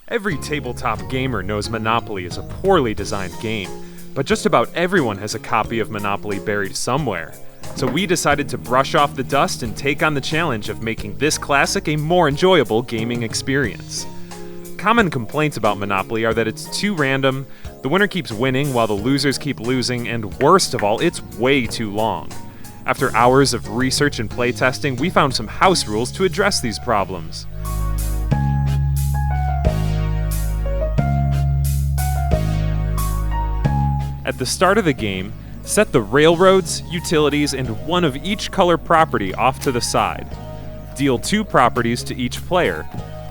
Every tabletop gamer knows Monopoly is a poorly designed game, but just about everyone has a copy of Monopoly buried somewhere. So we decided to brush off the dust and take on the challenge of making this classic a more enjoyable gaming experience. Common complaints about Monopoly are that it's too random, the winner keeps winning while the losers keep losing, and worst of all, it's way too long. After hours of research and playtesting, we found some house rules to address these problems. At the start of the game, set the railroads, utilities, and one of each color property off to the side. Deal 2 properties to each player.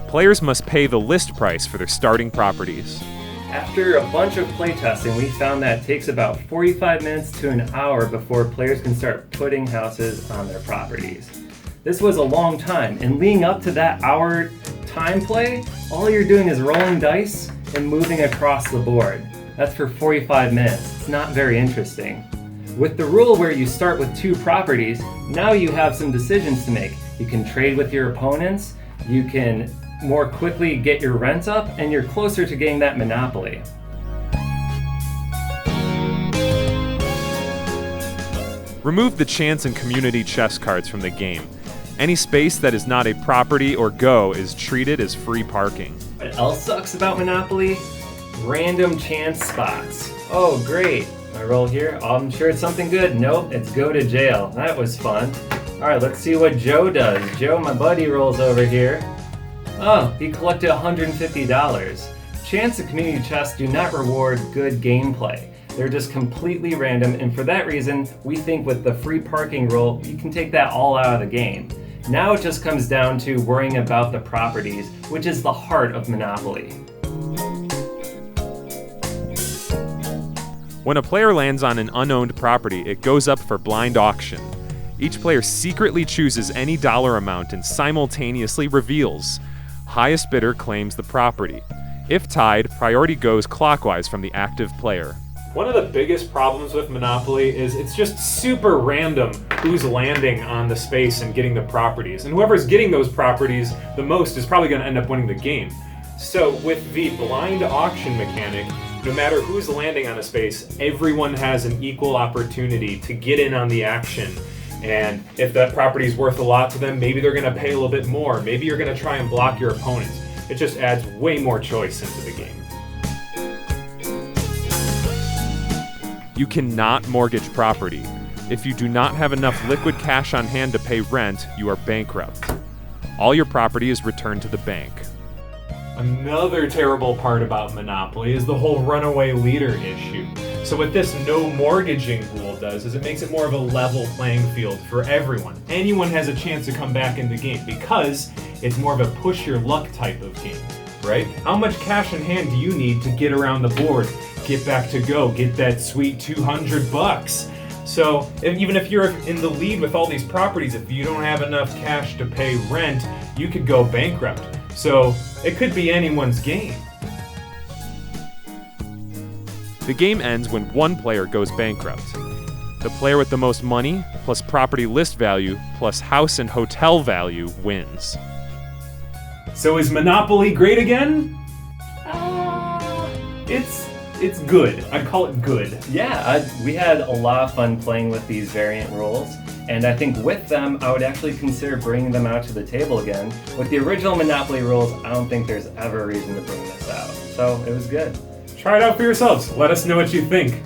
Players must pay the list price for their starting properties. After a bunch of playtesting, we found that it takes about 45 minutes to an hour before players can start putting houses on their properties. This was a long time, and leading up to that hour time play, all you're doing is rolling dice and moving across the board. That's for 45 minutes. It's not very interesting. With the rule where you start with 2 properties, now you have some decisions to make. You can trade with your opponents, you can more quickly get your rent up, and you're closer to getting that monopoly. Remove the chance and community chess cards from the game. Any space that is not a property or go is treated as free parking. What else sucks about Monopoly? Random chance spots. Oh, great. I roll here. I'm sure it's something good. Nope, it's go to jail. That was fun. All right, let's see what Joe does. Joe, my buddy, rolls over here. Oh, he collected $150. Chance and community chess do not reward good gameplay. They're just completely random, and for that reason, we think with the free parking rule, you can take that all out of the game. Now it just comes down to worrying about the properties, which is the heart of Monopoly. When a player lands on an unowned property, it goes up for blind auction. Each player secretly chooses any dollar amount and simultaneously reveals. Highest bidder claims the property. If tied, priority goes clockwise from the active player. One of the biggest problems with Monopoly is it's just super random who's landing on the space and getting the properties. And whoever's getting those properties the most is probably going to end up winning the game. So with the blind auction mechanic, no matter who's landing on a space, everyone has an equal opportunity to get in on the action. And if that property is worth a lot to them, maybe they're going to pay a little bit more. Maybe you're going to try and block your opponents. It just adds way more choice into the game. You cannot mortgage property. If you do not have enough liquid cash on hand to pay rent, you are bankrupt. All your property is returned to the bank. Another terrible part about Monopoly is the whole runaway leader issue. So what this no mortgaging rule does is it makes it more of a level playing field for everyone. Anyone has a chance to come back in the game because it's more of a push your luck type of game, right? How much cash in hand do you need to get around the board, get back to go, get that sweet $200? So even if you're in the lead with all these properties, if you don't have enough cash to pay rent, you could go bankrupt. So it could be anyone's game. The game ends when one player goes bankrupt. The player with the most money, plus property list value, plus house and hotel value wins. So is Monopoly great again? It's good. I'd call it good. Yeah, we had a lot of fun playing with these variant rules, and I think with them, I would actually consider bringing them out to the table again. With the original Monopoly rules, I don't think there's ever a reason to bring this out. So it was good. Try it out for yourselves. Let us know what you think.